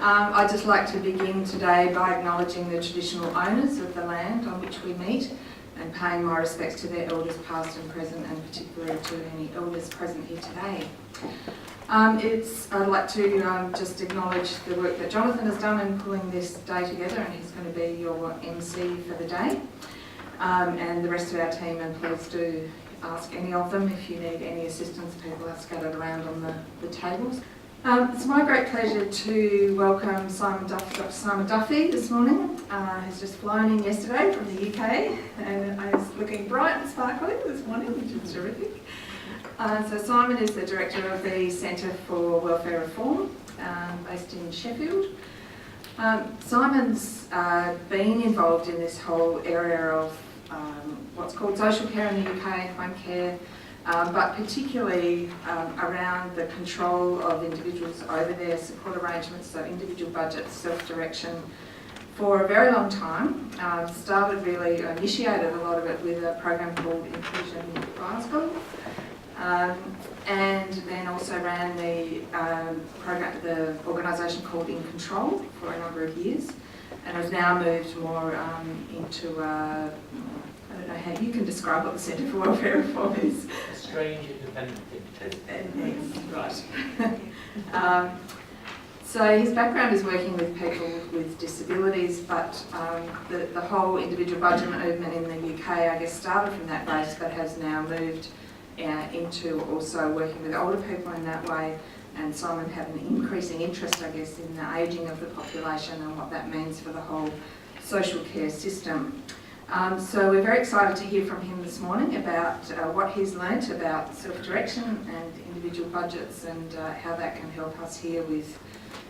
I'd just like to begin today by acknowledging the traditional owners of the land on which we meet and paying my respects to their elders past and present, and particularly to any elders present here today. I'd like to just acknowledge the work that Jonathan has done in pulling this day together, and he's going to be your MC for the day. And the rest of our team, and please do ask any of them if you need any assistance. People are scattered around on the tables. It's my great pleasure to welcome Dr. Simon Duffy this morning. He's just flown in yesterday from the UK and is looking bright and sparkly this morning, which is terrific. So Simon is the director of the Centre for Welfare Reform, based in Sheffield. Simon's been involved in this whole area of what's called social care in the UK, home care, but particularly around the control of individuals over their support arrangements, so individual budgets, self-direction, for a very long time. Initiated a lot of it with a program called Inclusion Glasgow, and then also ran the organisation called In Control for a number of years, and has now moved more into I don't know how you can describe what the Centre for Welfare Reform is. A strange independent think tank. Right. So his background is working with people with disabilities, but the whole individual budget movement in the UK, I guess, started from that base, but has now moved into also working with older people in that way. And Simon had an increasing interest, I guess, in the ageing of the population and what that means for the whole social care system. So we're very excited to hear from him this morning about what he's learnt about self-direction and individual budgets, and how that can help us here with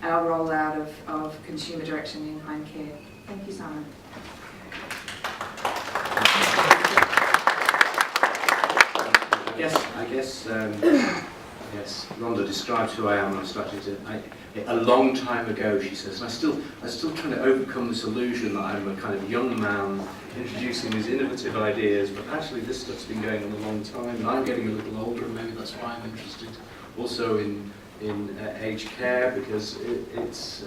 our rollout of consumer direction in home care. Thank you, Simon. I guess Rhonda described who I am. I started a long time ago, she says, and I'm still trying to overcome this illusion that I'm a kind of young man introducing these innovative ideas, but actually this stuff's been going on a long time, and I'm getting a little older, and maybe that's why I'm interested also in aged care, because it's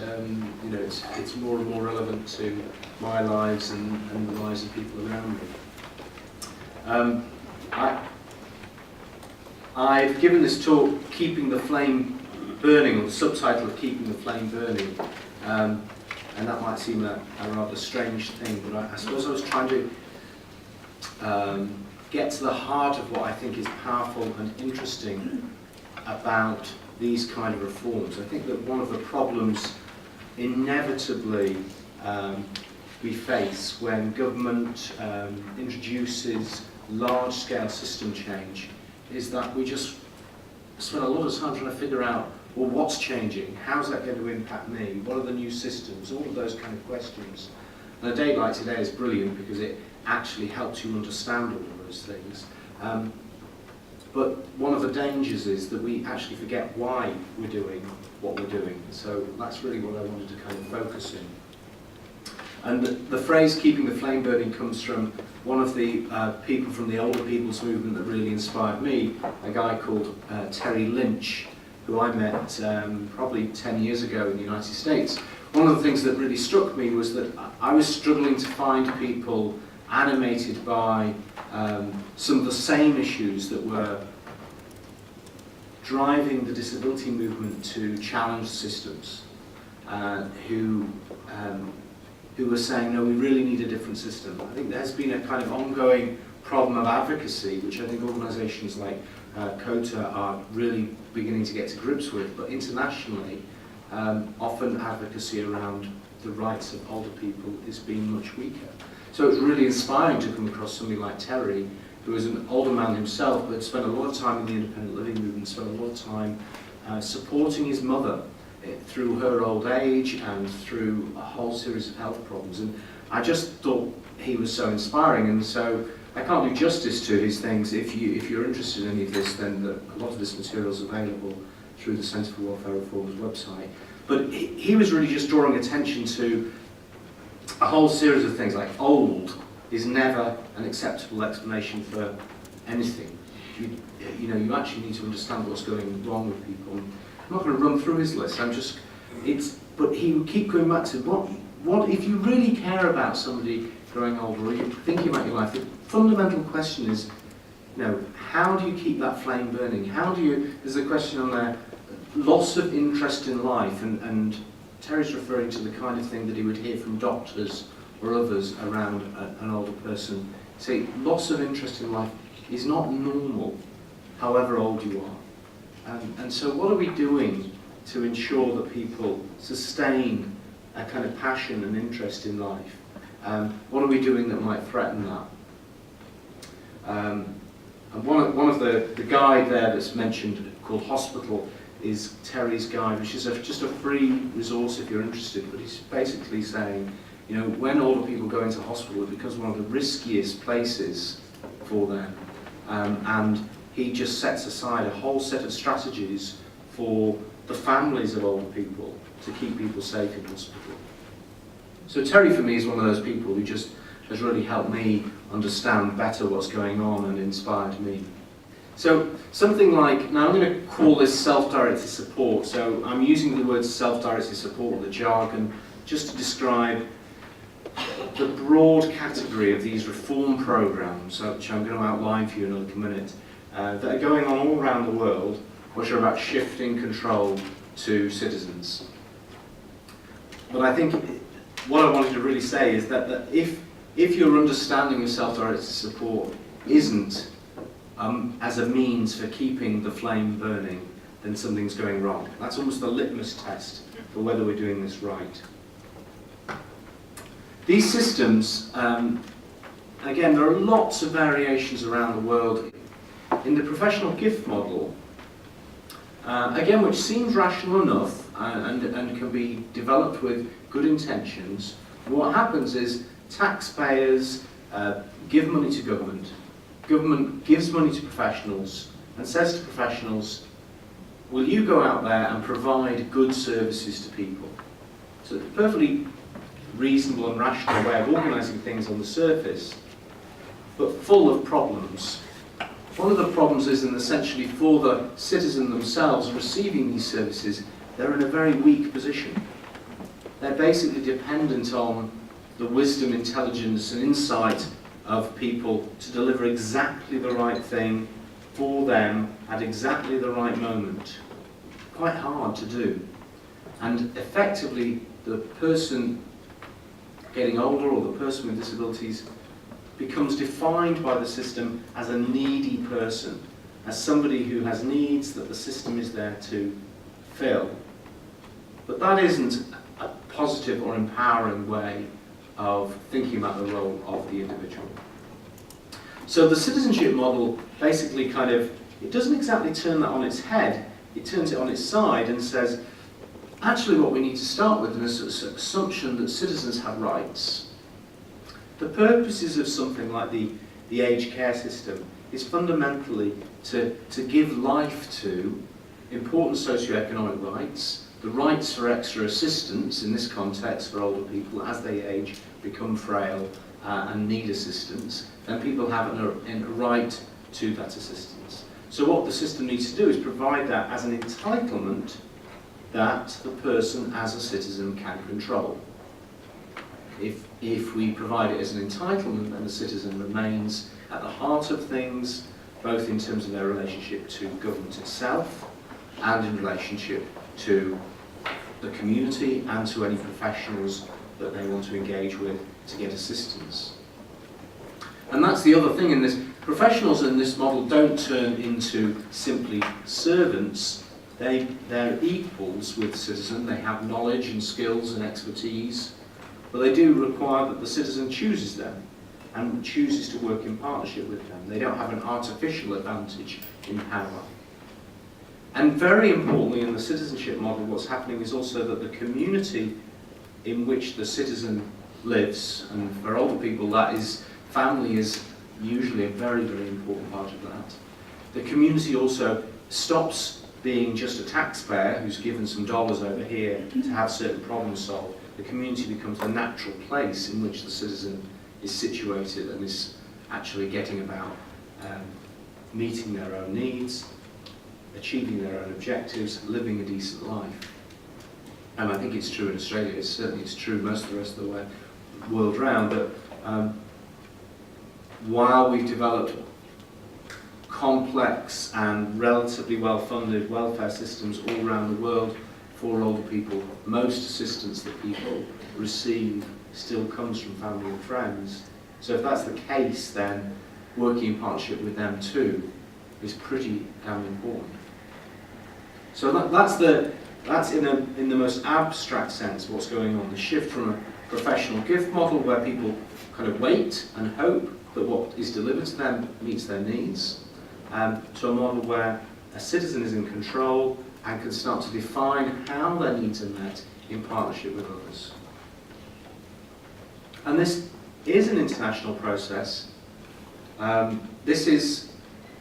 more and more relevant to my lives and the lives of people around me. I've given this talk, Keeping the Flame Burning, or the subtitle of Keeping the Flame Burning, and that might seem a rather strange thing, but I suppose I was trying to get to the heart of what I think is powerful and interesting about these kind of reforms. I think that one of the problems inevitably we face when government introduces large-scale system change is that we just spend a lot of time trying to figure out, well, what's changing? How's that going to impact me? What are the new systems? All of those kind of questions. And a day like today is brilliant because it actually helps you understand all of those things. But one of the dangers is that we actually forget why we're doing what we're doing. So that's really what I wanted to kind of focus in. And the phrase "keeping the flame burning" comes from one of the people from the older people's movement that really inspired me, a guy called Terry Lynch, who I met probably 10 years ago in the United States. One of the things that really struck me was that I was struggling to find people animated by some of the same issues that were driving the disability movement to challenge systems, who were saying, no, we really need a different system. I think there's been a kind of ongoing problem of advocacy, which I think organisations like COTA are really beginning to get to grips with, but internationally, often advocacy around the rights of older people is being much weaker. So it's really inspiring to come across somebody like Terry, who is an older man himself, but spent a lot of time in the independent living movement, spent a lot of time supporting his mother through her old age and through a whole series of health problems. And I just thought he was so inspiring, and so I can't do justice to his things. If you're interested in any of this, then a lot of this material is available through the Centre for Welfare Reform's website. But he was really just drawing attention to a whole series of things, like old is never an acceptable explanation for anything. You actually need to understand what's going wrong with people. I'm not going to run through his list. but he would keep going back to what if you really care about somebody growing older, or you're thinking about your life, the fundamental question is, how do you keep that flame burning? There's a question on there, loss of interest in life, and Terry's referring to the kind of thing that he would hear from doctors or others around an older person. Say, loss of interest in life is not normal, however old you are. And so what are we doing to ensure that people sustain a kind of passion and interest in life? What are we doing that might threaten that? And one of the guide there that's mentioned, called Hospital, is Terry's guide, which is just a free resource if you're interested, but he's basically saying, when older people go into hospital, it becomes one of the riskiest places for them. And he just sets aside a whole set of strategies for the families of older people to keep people safe in hospital. So Terry, for me, is one of those people who just has really helped me understand better what's going on and inspired me. So something like, now I'm going to call this self-directed support. So I'm using the word self-directed support, the jargon, just to describe the broad category of these reform programs, which I'm going to outline for you in a little minute, that are going on all around the world, which are about shifting control to citizens. But I think what I wanted to really say is that if your understanding of self-directed support isn't as a means for keeping the flame burning, then something's going wrong. That's almost the litmus test for whether we're doing this right. These systems, again, there are lots of variations around the world. In the professional gift model, again, which seems rational enough and can be developed with good intentions, what happens is taxpayers give money to government. Government gives money to professionals and says to professionals, will you go out there and provide good services to people? So it's a perfectly reasonable and rational way of organising things on the surface, but full of problems. One of the problems is, and essentially for the citizen themselves receiving these services, they're in a very weak position. They're basically dependent on the wisdom, intelligence and insight of people to deliver exactly the right thing for them at exactly the right moment. Quite hard to do. And effectively, the person getting older or the person with disabilities becomes defined by the system as a needy person, as somebody who has needs that the system is there to fill. But that isn't a positive or empowering way of thinking about the role of the individual. So the citizenship model basically it doesn't exactly turn that on its head, it turns it on its side and says, actually what we need to start with is an assumption that citizens have rights. The purposes of something like the aged care system is fundamentally to give life to important socioeconomic rights, the rights for extra assistance, in this context for older people as they age, become frail and need assistance, then people have a right to that assistance. So what the system needs to do is provide that as an entitlement that the person as a citizen can control. If we provide it as an entitlement, then the citizen remains at the heart of things, both in terms of their relationship to government itself and in relationship to the community and to any professionals that they want to engage with to get assistance. And that's the other thing in this. Professionals in this model don't turn into simply servants. They're equals with the citizen. They have knowledge and skills and expertise, but they do require that the citizen chooses them and chooses to work in partnership with them. They don't have an artificial advantage in power. And very importantly in the citizenship model, what's happening is also that the community in which the citizen lives, and for older people that is, family is usually a very, very important part of that. The community also stops being just a taxpayer who's given some dollars over here to have certain problems solved. The community becomes the natural place in which the citizen is situated and is actually getting about meeting their own needs, achieving their own objectives, living a decent life. and I think it's true in Australia, it's true most of the rest of the world round, that while we've developed complex and relatively well-funded welfare systems all around the world for older people, most assistance that people receive still comes from family and friends. So if that's the case, then working in partnership with them too is pretty damn important. So that's in the most abstract sense what's going on. The shift from a professional gift model where people kind of wait and hope that what is delivered to them meets their needs, to a model where a citizen is in control and can start to define how their needs are met in partnership with others. And this is an international process. This is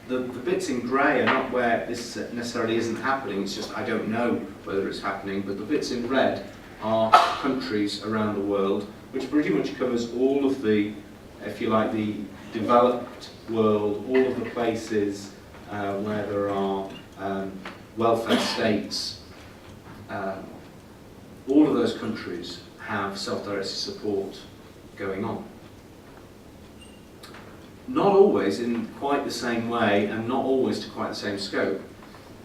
the bits in grey are not where this necessarily isn't happening, it's just I don't know whether it's happening, but the bits in red are countries around the world, which pretty much covers all of the, if you like, the developed world, all of the places where there are welfare states. All of those countries have self-directed support going on. Not always in quite the same way and not always to quite the same scope.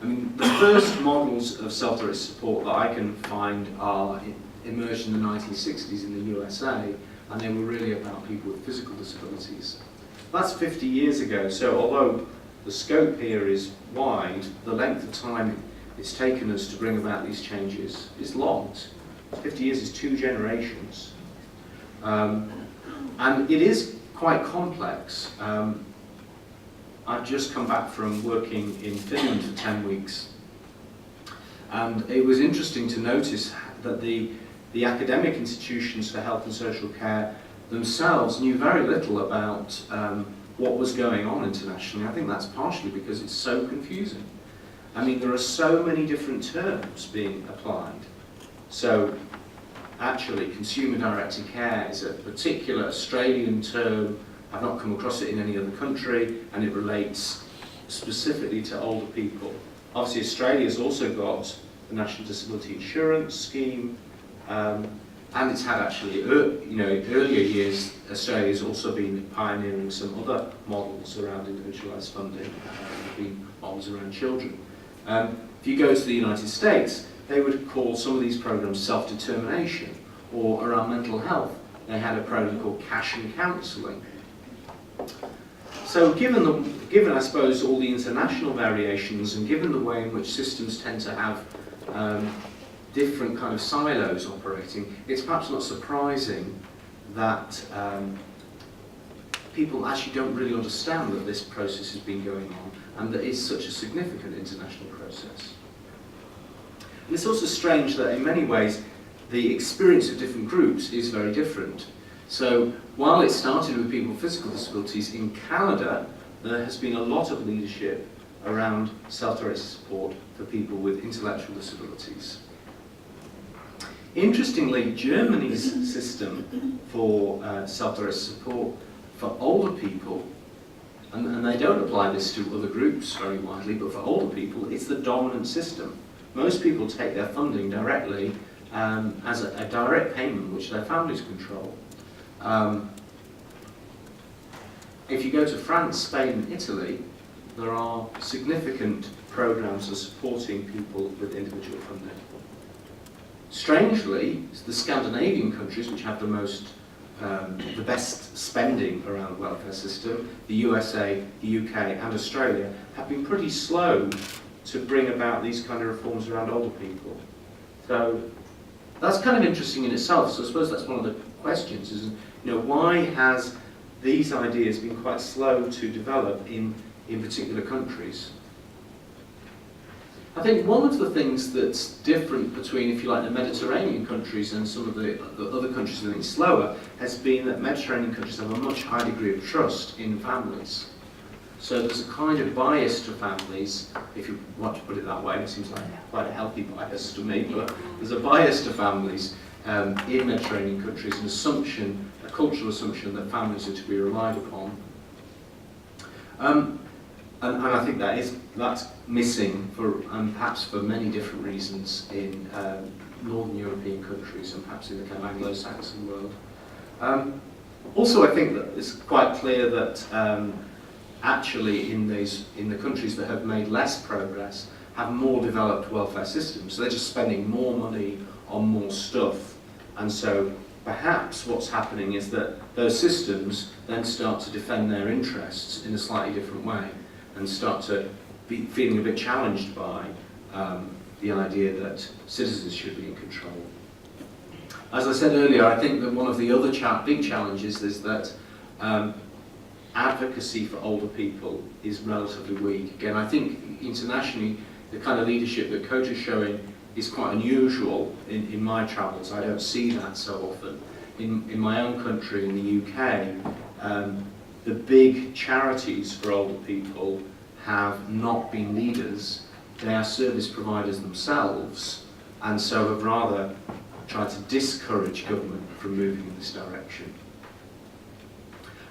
I mean, the first models of self-directed support that I can find are emerged in the 1960s in the USA, and they were really about people with physical disabilities. That's 50 years ago, so although the scope here is wide, the length of time it's taken us to bring about these changes is long. 50 years is 2 generations. And it is quite complex. I've just come back from working in Finland for 10 weeks, and it was interesting to notice that the academic institutions for health and social care themselves knew very little about what was going on internationally. I think that's partially because it's so confusing. I mean, there are so many different terms being applied. So actually, consumer-directed care is a particular Australian term. I've not come across it in any other country, and it relates specifically to older people. Obviously, Australia's also got the National Disability Insurance Scheme, and it's had actually, in earlier years, Australia's also been pioneering some other models around individualised funding, been models around children. If you go to the United States, they would call some of these programs self-determination, or around mental health, they had a program called cash and counselling. So given I suppose all the international variations, and given the way in which systems tend to have different kind of silos operating, it's perhaps not surprising that people actually don't really understand that this process has been going on and that it's such a significant international process. And it's also strange that in many ways the experience of different groups is very different. So while it started with people with physical disabilities in Canada, there has been a lot of leadership around self-directed support for people with intellectual disabilities. Interestingly, Germany's system for self-directed support for older people, and they don't apply this to other groups very widely, but for older people, it's the dominant system. Most people take their funding directly as a direct payment which their families control. If you go to France, Spain and Italy, there are significant programs of supporting people with individual funding. Strangely, the Scandinavian countries, which have the best spending around the welfare system, the USA, the UK and Australia, have been pretty slow to bring about these kind of reforms around older people. So that's kind of interesting in itself. So I suppose that's one of the questions, is why has these ideas been quite slow to develop in particular countries? I think one of the things that's different between, if you like, the Mediterranean countries and some of the other countries that are slower has been that Mediterranean countries have a much higher degree of trust in families. So there's a kind of bias to families, if you want to put it that way. It seems like quite a healthy bias to me, but there's a bias to families in Mediterranean countries, an assumption, a cultural assumption that families are to be relied upon. And I think that's missing, and perhaps for many different reasons, in Northern European countries and perhaps in the kind of Anglo-Saxon world. Also, I think that it's quite clear that actually in the countries that have made less progress have more developed welfare systems. So they're just spending more money on more stuff. And so perhaps what's happening is that those systems then start to defend their interests in a slightly different way and start to be feeling a bit challenged by the idea that citizens should be in control. As I said earlier, I think that one of the other big challenges is that advocacy for older people is relatively weak. Again, I think internationally the kind of leadership that COTA is showing is quite unusual in my travels. I don't see that so often. In my own country, in the UK, the big charities for older people have not been leaders. They are service providers themselves, and so have rather tried to discourage government from moving in this direction.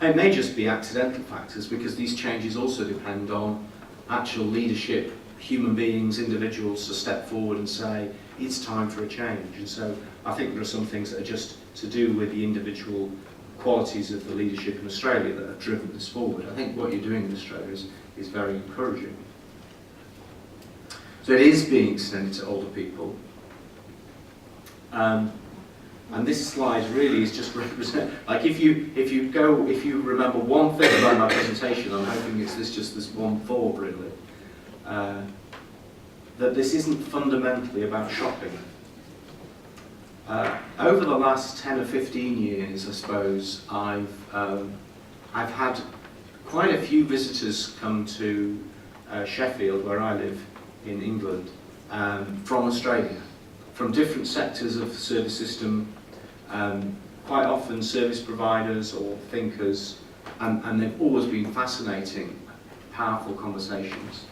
It may just be accidental factors, because these changes also depend on actual leadership, human beings, individuals to step forward and say, it's time for a change. And so I think there are some things that are just to do with the individual qualities of the leadership in Australia that have driven this forward. I think what you're doing in Australia is very encouraging. So it is being extended to older people. And this slide really is just represent, like if you remember one thing about my presentation, I'm hoping it's just this one thought really, that this isn't fundamentally about shopping. Over the last 10 or 15 years, I suppose, I've had quite a few visitors come to Sheffield, where I live in England, from Australia, from different sectors of the service system, quite often service providers or thinkers, and they've always been fascinating, powerful conversations.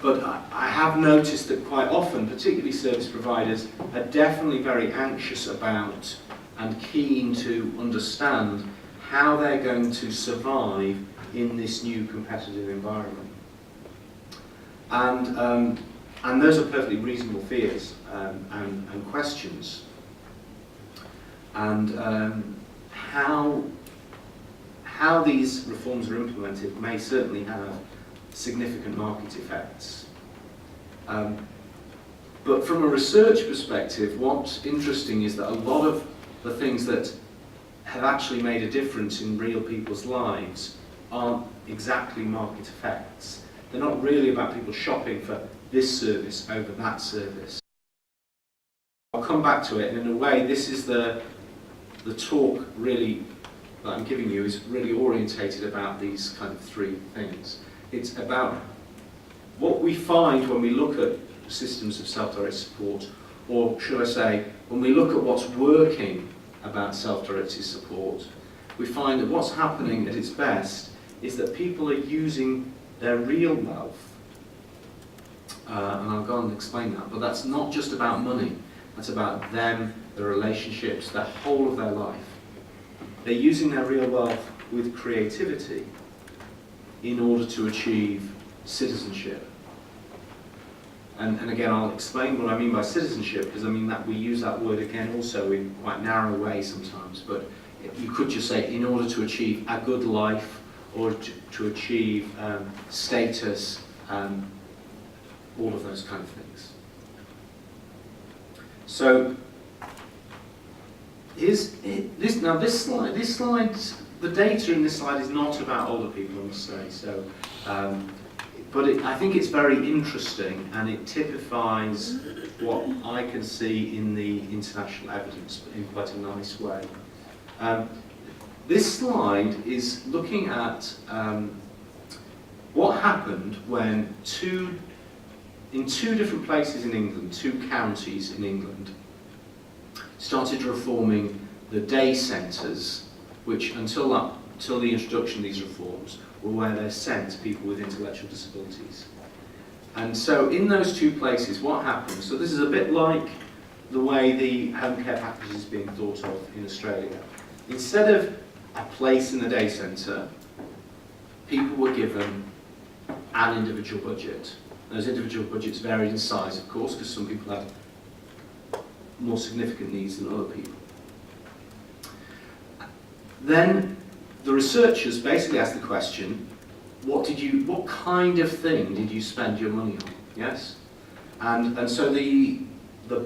But I have noticed that quite often, particularly service providers, are definitely very anxious about and keen to understand how they're going to survive in this new competitive environment. And those are perfectly reasonable fears and questions. And how these reforms are implemented may certainly have significant market effects. But from a research perspective, what's interesting is that a lot of the things that have actually made a difference in real people's lives aren't exactly market effects. They're not really about people shopping for this service over that service. I'll come back to it, and in a way this is the talk really that I'm giving you is really orientated about these kind of three things. It's about what we find when we look at systems of self-directed support, or should I say, when we look at what's working about self-directed support, we find that what's happening at its best is that people are using their real wealth, and I'll go on and explain that, but that's not just about money, that's about them, their relationships, the whole of their life. They're using their real wealth with creativity in order to achieve citizenship. And again, I'll explain what I mean by citizenship, because I mean that we use that word again also in quite narrow ways sometimes, but you could just say in order to achieve a good life, or to achieve status, all of those kind of things. So this slide, the data in this slide is not about older people, I must say. So, but I think it's very interesting, and it typifies what I can see in the international evidence in quite a nice way. This slide is looking at what happened when in two different places in England, two counties in England, started reforming the day centres, which until the introduction of these reforms were where they sent people with intellectual disabilities. And so in those two places, what happened, so this is a bit like the way the home care package is being thought of in Australia. Instead of a place in the day centre, people were given an individual budget. Those individual budgets varied in size, of course, because some people had more significant needs than other people. Then the researchers basically asked the question, what kind of thing did you spend your money on? Yes? And so the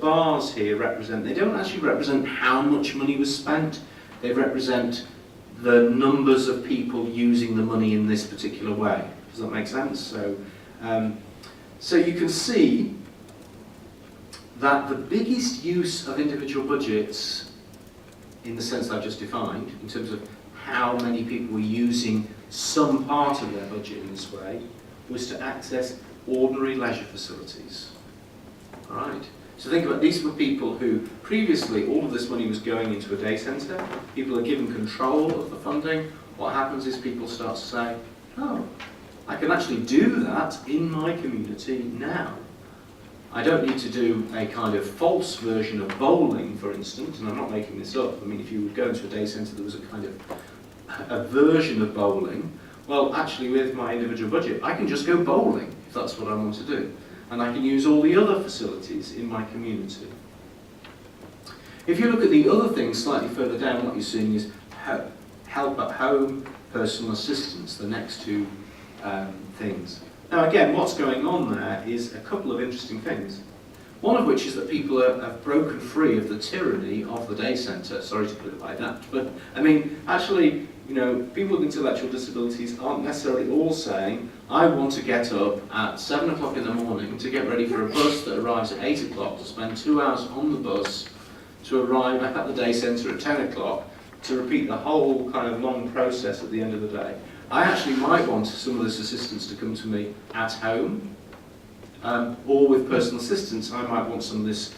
bars here they don't actually represent how much money was spent, they represent the numbers of people using the money in this particular way. Does that make sense? So you can see that the biggest use of individual budgets, in the sense I've just defined, in terms of how many people were using some part of their budget in this way, was to access ordinary leisure facilities. All right. So think about, these were people who previously all of this money was going into a day centre. People are given control of the funding. What happens is people start to say, oh, I can actually do that in my community now. I don't need to do a kind of false version of bowling, for instance, and I'm not making this up. I mean, if you would go into a day centre, there was a kind of a version of bowling. Well, actually, with my individual budget, I can just go bowling, if that's what I want to do. And I can use all the other facilities in my community. If you look at the other things slightly further down, what you're seeing is help at home, personal assistance, the next two things. Now again, what's going on there is a couple of interesting things. One of which is that people have broken free of the tyranny of the day centre. Sorry to put it like that, but I mean, actually, you know, people with intellectual disabilities aren't necessarily all saying, I want to get up at 7 o'clock in the morning to get ready for a bus that arrives at 8 o'clock, to spend 2 hours on the bus, to arrive back at the day centre at 10 o'clock, to repeat the whole kind of long process at the end of the day. I actually might want some of this assistance to come to me at home, or with personal assistance, I might want some of this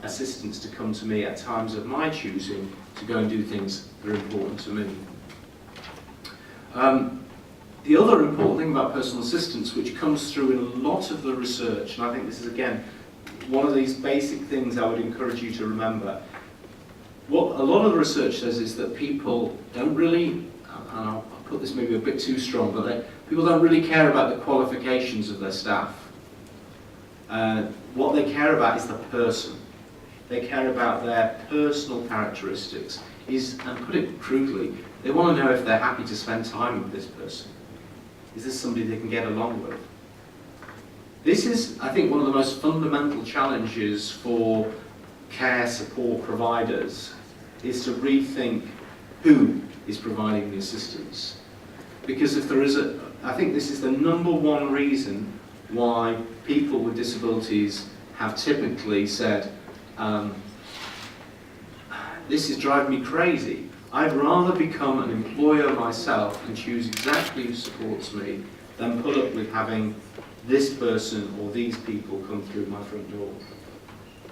assistance to come to me at times of my choosing to go and do things that are important to me. The other important thing about personal assistance, which comes through in a lot of the research, and I think this is again one of these basic things I would encourage you to remember. What a lot of the research says is that people don't really, and I'll put this maybe a bit too strong, but people don't really care about the qualifications of their staff. What they care about is the person. They care about their personal characteristics. And put it crudely, they want to know if they're happy to spend time with this person. Is this somebody they can get along with? This is, I think, one of the most fundamental challenges for care support providers, is to rethink who is providing the assistance. Because if there is I think this is the number one reason why people with disabilities have typically said, this is driving me crazy. I'd rather become an employer myself and choose exactly who supports me than put up with having this person or these people come through my front door.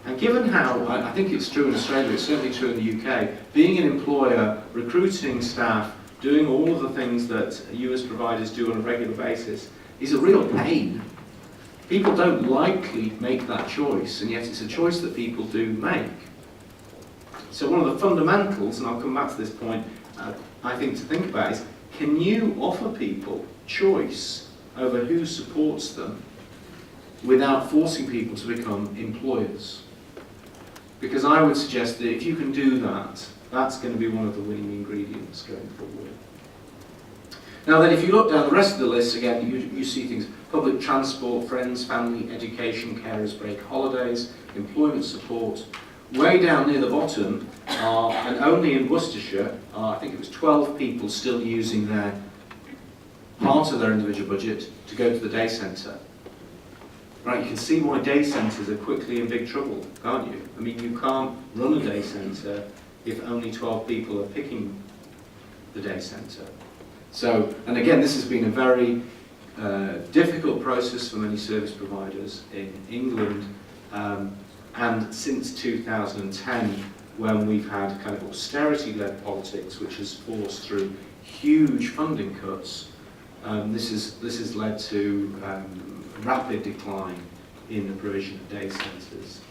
And given how, I think it's true in Australia, it's certainly true in the UK, being an employer, recruiting staff, doing all of the things that you as providers do on a regular basis is a real pain. People don't likely make that choice, and yet it's a choice that people do make. So one of the fundamentals, and I'll come back to this point, I think to think about is, can you offer people choice over who supports them without forcing people to become employers? Because I would suggest that if you can do that, that's going to be one of the winning ingredients going forward. Now then, if you look down the rest of the list, again, you see things: public transport, friends, family, education, carers break, holidays, employment support. Way down near the bottom are, and only in Worcestershire, I think it was 12 people still using their part of their individual budget to go to the day centre. Right, you can see why day centres are quickly in big trouble, can't you? I mean, you can't run a day centre if only 12 people are picking the day centre. So, and again, this has been a very difficult process for many service providers in England, and since 2010, when we've had kind of austerity-led politics, which has forced through huge funding cuts, this has led to rapid decline in the provision of day centres.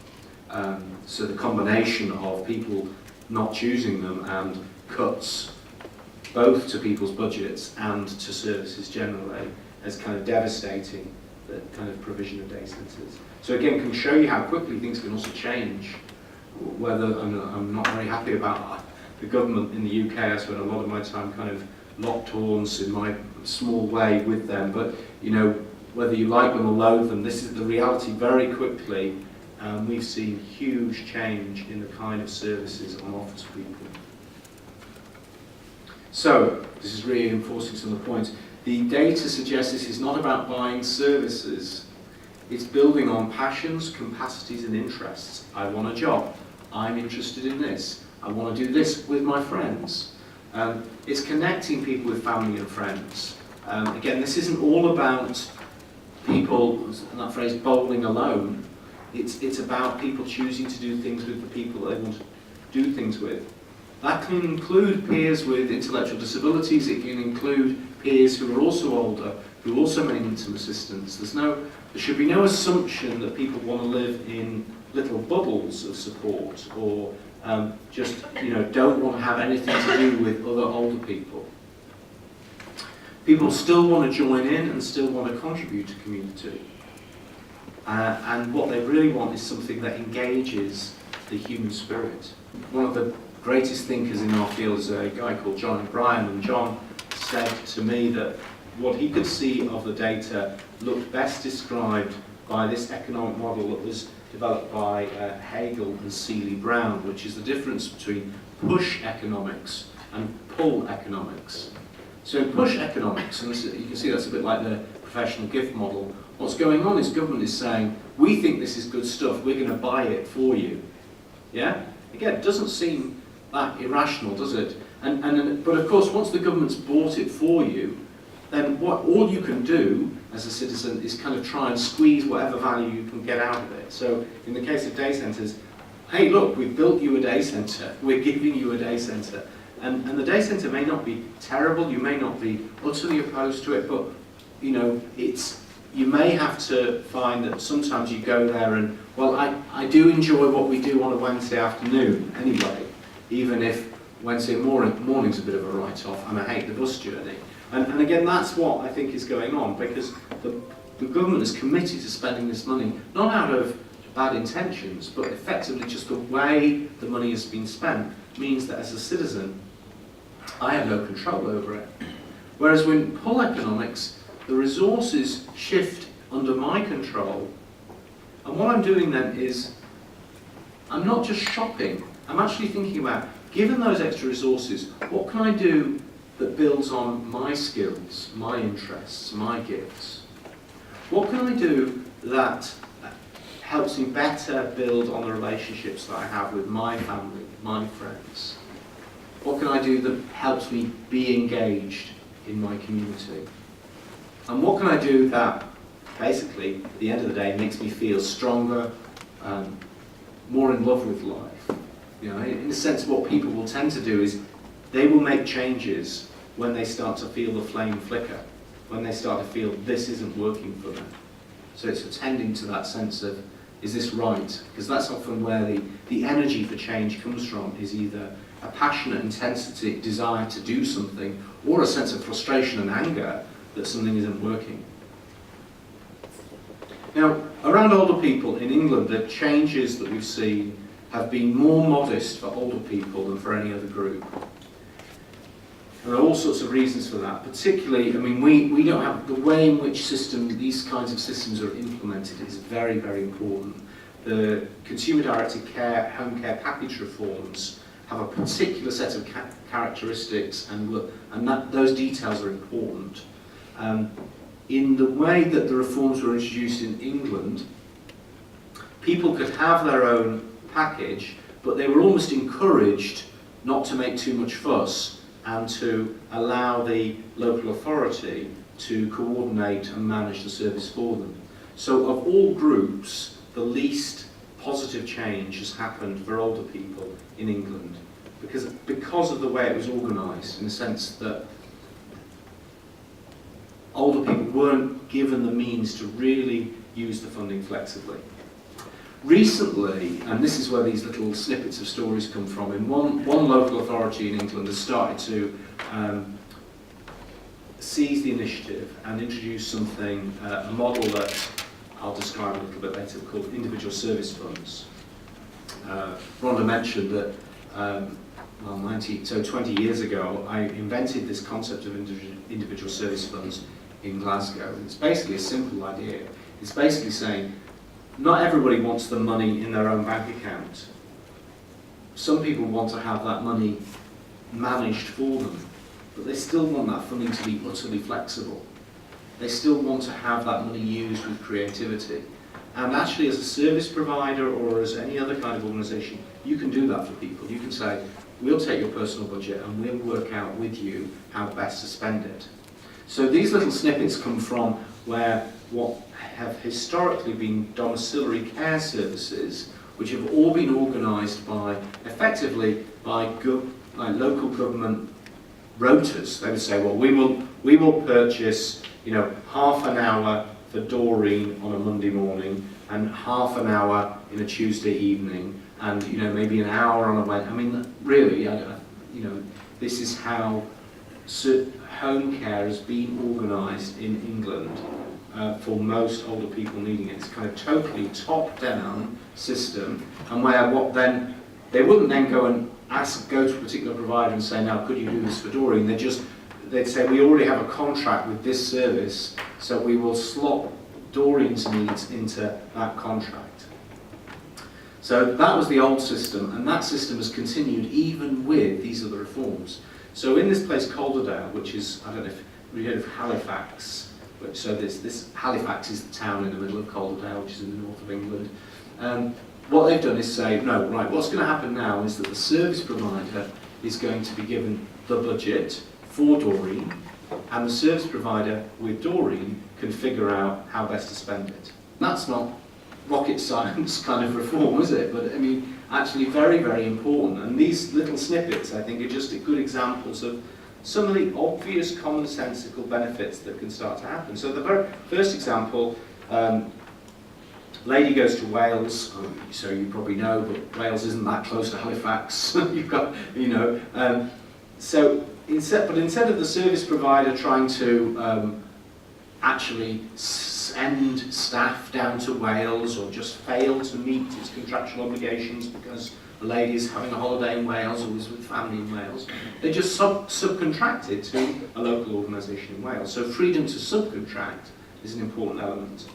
So the combination of people not choosing them and cuts both to people's budgets and to services generally is kind of devastating, the kind of provision of day centres. So again, can show you how quickly things can also change whether I'm not very happy about the government in the UK. I spend a lot of my time kind of locked horns in my small way with them, but you know, whether you like them or loathe them, this is the reality very quickly. We've seen huge change in the kind of services on offer to people. So, this is reinforcing some of the points. The data suggests this is not about buying services. It's building on passions, capacities and interests. I want a job. I'm interested in this. I want to do this with my friends. It's connecting people with family and friends. Again, this isn't all about people, and that phrase, bowling alone. It's about people choosing to do things with the people they want to do things with. That can include peers with intellectual disabilities. It can include peers who are also older, who also may need some assistance. There should be no assumption that people want to live in little bubbles of support, or just don't want to have anything to do with other older people. People still want to join in and still want to contribute to community. And what they really want is something that engages the human spirit. One of the greatest thinkers in our field is a guy called John O'Brien, and John said to me that what he could see of the data looked best described by this economic model that was developed by Hegel and Seeley Brown, which is the difference between push economics and pull economics. So in push economics, and you can see that's a bit like the professional gift model, what's going on is government is saying, we think this is good stuff, we're going to buy it for you. Yeah? Again, it doesn't seem that irrational, does it? But of course, once the government's bought it for you, then all you can do as a citizen is kind of try and squeeze whatever value you can get out of it. So in the case of day centres, hey look, we've built you a day centre, we're giving you a day centre. And the day centre may not be terrible, you may not be utterly opposed to it, but you may have to find that sometimes you go there and, well, I do enjoy what we do on a Wednesday afternoon anyway, even if Wednesday morning's a bit of a write-off and I hate the bus journey. And again, that's what I think is going on, because the government is committed to spending this money, not out of bad intentions, but effectively just the way the money has been spent means that as a citizen, I have no control over it. Whereas when pull economics, the resources shift under my control, and what I'm doing then is, I'm not just shopping, I'm actually thinking about, given those extra resources, what can I do that builds on my skills, my interests, my gifts? What can I do that helps me better build on the relationships that I have with my family, my friends? What can I do that helps me be engaged in my community? And what can I do that basically, at the end of the day, makes me feel stronger, more in love with life? You know, in a sense, what people will tend to do is they will make changes when they start to feel the flame flicker, when they start to feel this isn't working for them. So it's attending to that sense of, is this right? Because that's often where the energy for change comes from, is either a passionate intensity, desire to do something, or a sense of frustration and anger that something isn't working. Now, around older people in England, the changes that we've seen have been more modest for older people than for any other group. There are all sorts of reasons for that. Particularly, I mean, we don't have the way in which these kinds of systems are implemented is very, very important. The consumer-directed care, home care package reforms have a particular set of characteristics, and those details are important. In the way that the reforms were introduced in England, people could have their own package, but they were almost encouraged not to make too much fuss and to allow the local authority to coordinate and manage the service for them. So of all groups, the least positive change has happened for older people in England, because of the way it was organised, in the sense that older people weren't given the means to really use the funding flexibly. Recently, and this is where these little snippets of stories come from, in one local authority in England has started to seize the initiative and introduce something, a model that I'll describe a little bit later, called individual service funds. Rhonda mentioned that, well, 20 years ago, I invented this concept of individual service funds in Glasgow. It's basically a simple idea. It's basically saying, not everybody wants the money in their own bank account. Some people want to have that money managed for them, but they still want that funding to be utterly flexible. They still want to have that money used with creativity. And actually, as a service provider or as any other kind of organisation, you can do that for people. You can say, we'll take your personal budget and we'll work out with you how best to spend it. So these little snippets come from what have historically been domiciliary care services, which have all been organised effectively by local government rotas. They would say, well, we will purchase, half an hour for Doreen on a Monday morning and half an hour in a Tuesday evening, and maybe an hour on a Wednesday. I mean, really, this is how home care has been organised in England for most older people needing it. It's kind of totally top-down system, and where they wouldn't then go to a particular provider and say, now could you do this for Doreen? They'd say, we already have a contract with this service, so we will slot Doreen's needs into that contract. So that was the old system, and that system has continued even with these other reforms. So in this place, Calderdale, which is, I don't know if you've heard of Halifax, so Halifax is the town in the middle of Calderdale, which is in the north of England. What they've done is say, no, right, what's going to happen now is that the service provider is going to be given the budget for Doreen, and the service provider with Doreen can figure out how best to spend it. That's not rocket science kind of reform, is it? But I mean, actually very, very important. And these little snippets, I think, are just good examples of some of the obvious commonsensical benefits that can start to happen. So the very first example, lady goes to Wales, so you probably know, but Wales isn't that close to Halifax. You've got, so instead of the service provider trying to actually send staff down to Wales or just fail to meet its contractual obligations because the lady is having a holiday in Wales or is with family in Wales, they just subcontract it to a local organisation in Wales. So freedom to subcontract is an important element.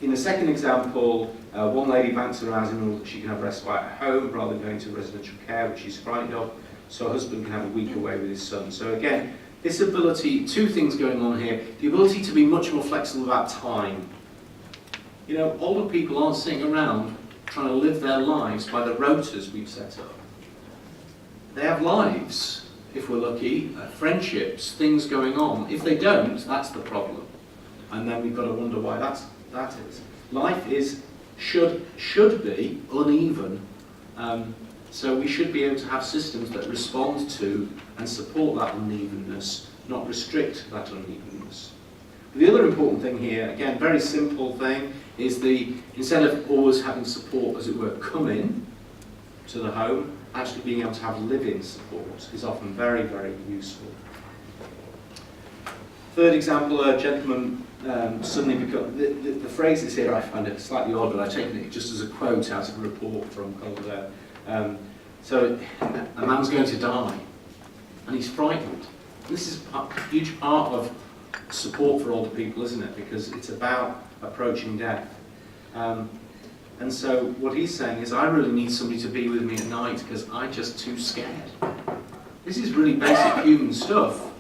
In the second example, one lady banks her hours in order that she can have respite at home rather than going to residential care, which she's frightened of, so her husband can have a week away with his son. So again, this ability, two things going on here, the ability to be much more flexible about time. Older people aren't sitting around trying to live their lives by the rotas we've set up. They have lives, if we're lucky, friendships, things going on. If they don't, that's the problem. And then we've got to wonder why that is. Life should be uneven. So we should be able to have systems that respond to and support that unevenness, not restrict that unevenness. The other important thing here, again, very simple thing, is instead of always having support, as it were, come in to the home, actually being able to have live-in support is often very, very useful. Third example, a gentleman suddenly becomes, the phrase is here, I find it slightly odd, but I've taken it just as a quote out of a report from Calderdale. So a man's going to die, and he's frightened. And this is a huge part of support for older people, isn't it? Because it's about approaching death. And so what he's saying is, I really need somebody to be with me at night because I'm just too scared. This is really basic human stuff,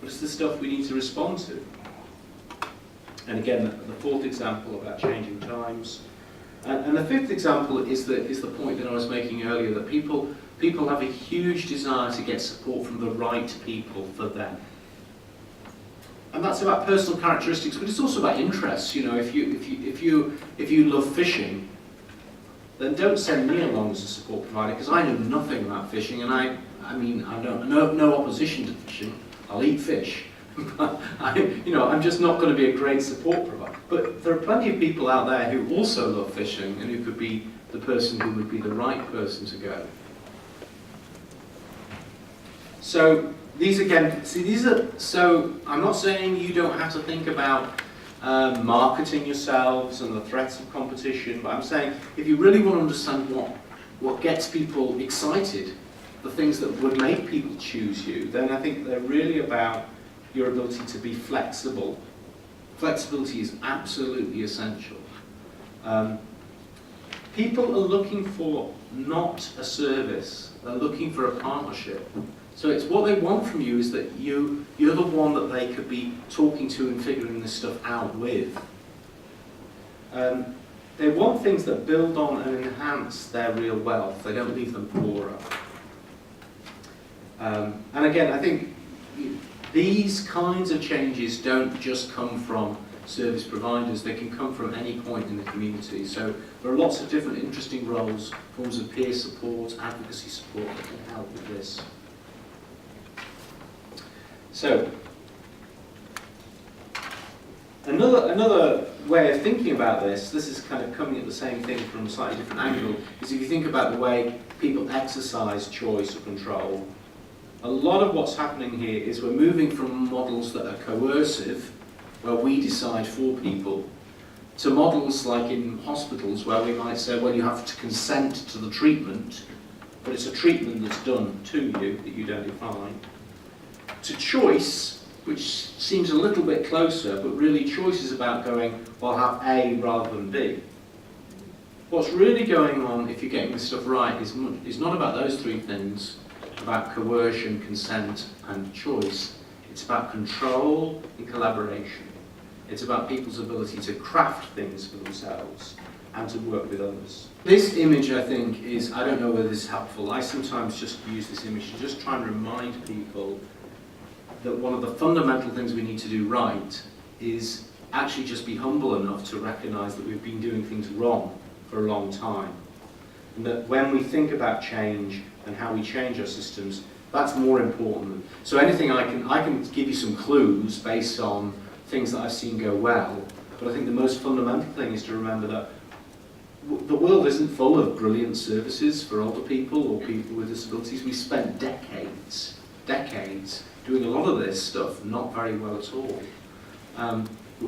but it's the stuff we need to respond to. And again, the fourth example about changing times. And the fifth example is the point that I was making earlier, that people have a huge desire to get support from the right people for them. And that's about personal characteristics, but it's also about interests. If you love fishing, then don't send me along as a support provider, because I know nothing about fishing, and I mean I don't no opposition to fishing. I'll eat fish. I'm just not going to be a great support provider. But there are plenty of people out there who also love fishing and who could be the person who would be the right person to go. So these again, so I'm not saying you don't have to think about marketing yourselves and the threats of competition, but I'm saying if you really want to understand what gets people excited, the things that would make people choose you, then I think they're really about your ability to be flexible. Flexibility is absolutely essential. People are looking for not a service, they're looking for a partnership. So it's what they want from you is that you're the one that they could be talking to and figuring this stuff out with. They want things that build on and enhance their real wealth. They don't leave them poorer. And again, I think these kinds of changes don't just come from service providers, they can come from any point in the community. So there are lots of different interesting roles, forms of peer support, advocacy support that can help with this. So, another way of thinking about this is kind of coming at the same thing from a slightly different angle, is if you think about the way people exercise choice or control, a lot of what's happening here is we're moving from models that are coercive, where we decide for people, to models like in hospitals where we might say, well, you have to consent to the treatment, but it's a treatment that's done to you that you don't define, to choice, which seems a little bit closer, but really choice is about going, well, I'll have A rather than B. What's really going on, if you're getting this stuff right, is not about those three things, about coercion, consent, and choice. It's about control and collaboration. It's about people's ability to craft things for themselves and to work with others. This image, I think, is, I don't know whether this is helpful, I sometimes just use this image to just try and remind people that one of the fundamental things we need to do right is actually just be humble enough to recognise that we've been doing things wrong for a long time. And that when we think about change and how we change our systems, that's more important. So anything I can give you some clues based on things that I've seen go well, but I think the most fundamental thing is to remember that the world isn't full of brilliant services for older people or people with disabilities. We spent decades doing a lot of this stuff not very well at all.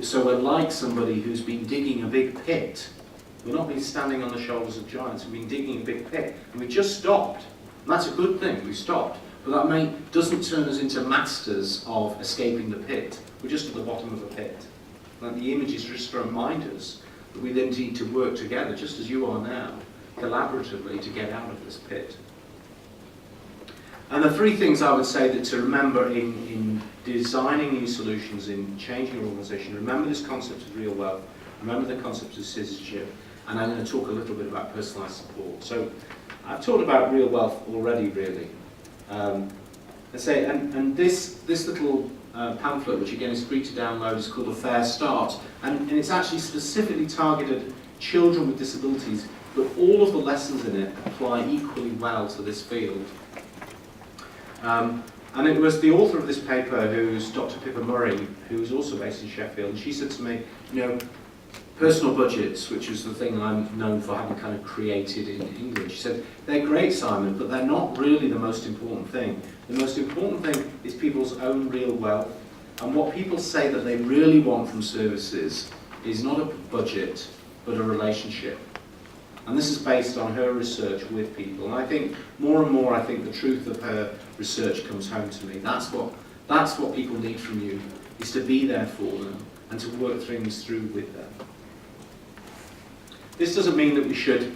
So we're like somebody who's been digging a big pit. We've not been standing on the shoulders of giants, we've been digging a big pit, and we just stopped. And that's a good thing, we stopped. But that doesn't turn us into masters of escaping the pit. We're just at the bottom of a pit. And the image is just to remind us that we then need to work together, just as you are now, collaboratively to get out of this pit. And the three things I would say that to remember in designing new solutions, in changing your organisation, remember this concept of real wealth, remember the concept of citizenship, and I'm going to talk a little bit about personalised support. So I've talked about real wealth already, really. And this little pamphlet, which again is free to download, is called A Fair Start, and it's actually specifically targeted children with disabilities, but all of the lessons in it apply equally well to this field. And it was the author of this paper, who's Dr. Pippa Murray, who's also based in Sheffield, and she said to me, you know, personal budgets, which is the thing I'm known for having kind of created in England, she said, they're great, Simon, but they're not really the most important thing. The most important thing is people's own real wealth, and what people say that they really want from services is not a budget, but a relationship. And this is based on her research with people. And I think more and more, I think the truth of her research comes home to me. That's what people need from you, is to be there for them and to work things through with them. This doesn't mean that we should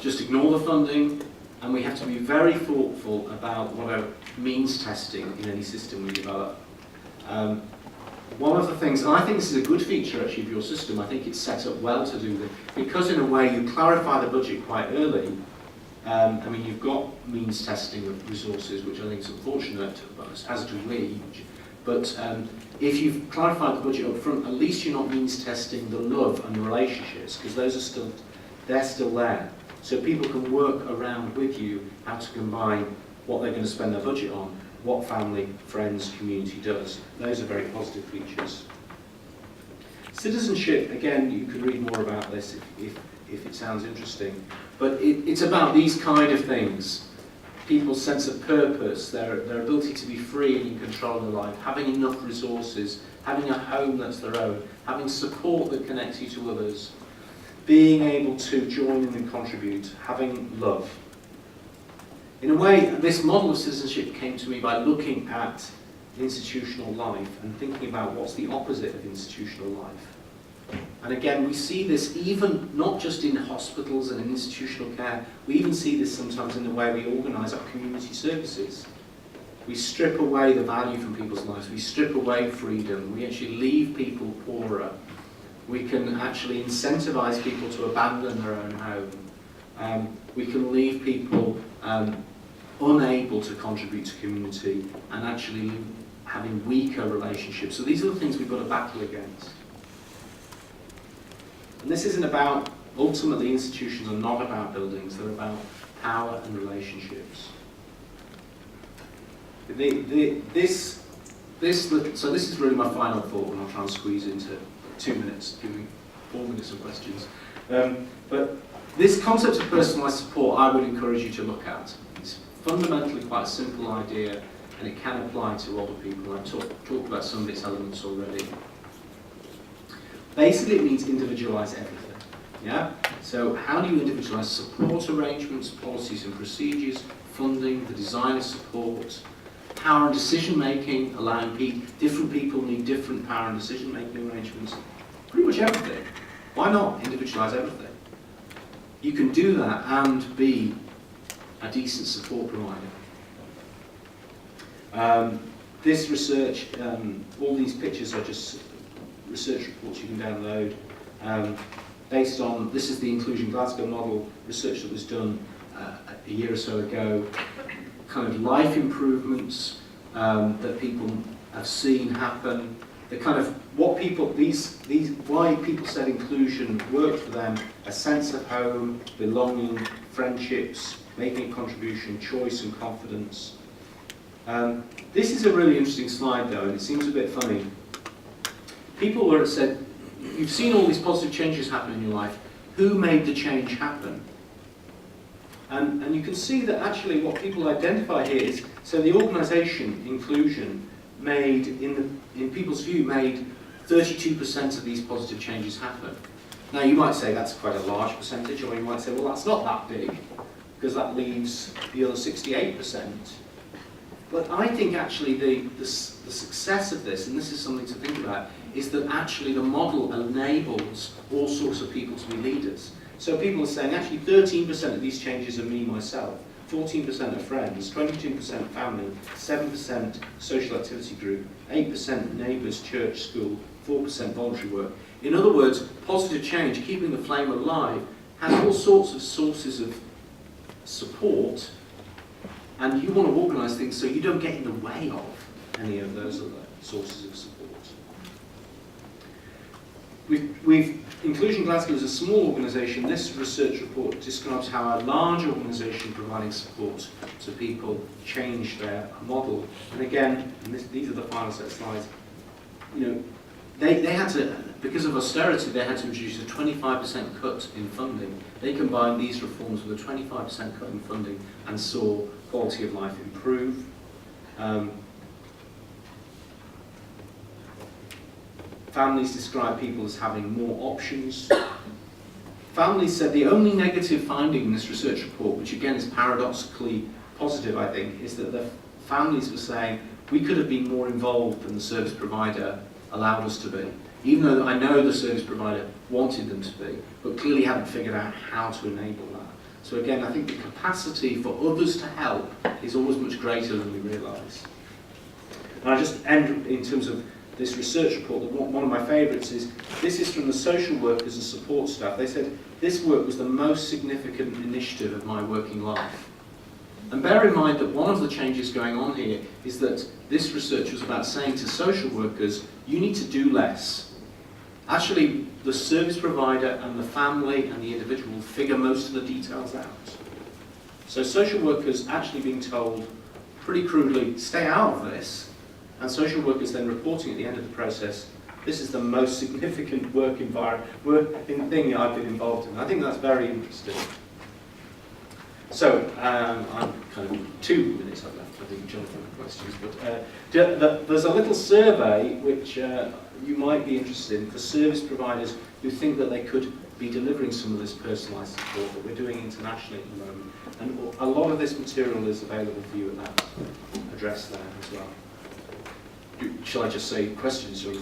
just ignore the funding, and we have to be very thoughtful about what our means testing in any system we develop. One of the things, and I think this is a good feature actually of your system, I think it's set up well to do this, because in a way you clarify the budget quite early. I mean, you've got means testing of resources, which I think is unfortunate, as do we, but if you've clarified the budget up front, at least you're not means testing the love and the relationships, because those are they're still there. So people can work around with you how to combine what they're going to spend their budget on, what family, friends, community does. Those are very positive features. Citizenship, again, you could read more about this if it sounds interesting, but it's about these kind of things. People's sense of purpose, their ability to be free and in control of their life, having enough resources, having a home that's their own, having support that connects you to others, being able to join in and contribute, having love. In a way, this model of citizenship came to me by looking at institutional life and thinking about what's the opposite of institutional life. And again, we see this even not just in hospitals and in institutional care, we even see this sometimes in the way we organise our community services. We strip away the value from people's lives, we strip away freedom, we actually leave people poorer. We can actually incentivise people to abandon their own home. We can leave people unable to contribute to community and actually having weaker relationships. So these are the things we've got to battle against. And this isn't about, ultimately institutions are not about buildings, they're about power and relationships. So this is really my final thought, and I'll try and squeeze into 2 minutes, giving 4 minutes of questions. But this concept of personalised support I would encourage you to look at. It's fundamentally quite a simple idea, and it can apply to older people. I've talked about some of its elements already. Basically, it means individualise everything. Yeah? So how do you individualise support arrangements, policies and procedures, funding, the design of support, power and decision making, allowing different people need different power and decision making arrangements, pretty much everything. Why not individualise everything? You can do that and be a decent support provider. This research, all these pictures are just research reports you can download, based on, this is the Inclusion Glasgow model, research that was done a year or so ago, kind of life improvements that people have seen happen, the kind of what people, why people said inclusion worked for them, a sense of home, belonging, friendships, making a contribution, choice and confidence. This is a really interesting slide though, and it seems a bit funny. People were said, you've seen all these positive changes happen in your life, who made the change happen? And you can see that actually what people identify here is, so the organisation, Inclusion, made, in people's view, made 32% of these positive changes happen. Now you might say that's quite a large percentage, or you might say, well that's not that big, because that leaves the other 68%. But I think actually the success of this, and this is something to think about, is that actually the model enables all sorts of people to be leaders. So people are saying actually 13% of these changes are me, myself, 14% are friends, 22% family, 7% social activity group, 8% neighbours, church, school, 4% voluntary work. In other words, positive change, keeping the flame alive, has all sorts of sources of support, and you want to organise things so you don't get in the way of any of those other sources of support. Inclusion Glasgow is a small organisation. This research report describes how a large organisation providing support to people changed their model. And again, these are the final set of slides, you know, they had to, because of austerity, they had to introduce a 25% cut in funding. They combined these reforms with a 25% cut in funding and saw quality of life improve. Families describe people as having more options. Families said the only negative finding in this research report, which again is paradoxically positive, I think, is that the families were saying we could have been more involved than the service provider allowed us to be. Even though I know the service provider wanted them to be, but clearly hadn't figured out how to enable that. So again, I think the capacity for others to help is always much greater than we realise. And I just end in terms of this research report, one of my favourites is, this is from the social workers and support staff. They said, this work was the most significant initiative of my working life. And bear in mind that one of the changes going on here is that this research was about saying to social workers, you need to do less. Actually, the service provider and the family and the individual will figure most of the details out. So social workers actually being told, pretty crudely, stay out of this, and social workers then reporting at the end of the process, this is the most significant working thing I've been involved in. I think that's very interesting. So, I'm kind of 2 minutes I've left, I think, Jonathan, for questions. But there's a little survey which you might be interested in for service providers who think that they could be delivering some of this personalised support that we're doing internationally at the moment. And a lot of this material is available for you at that address there as well. Shall I just say questions? Or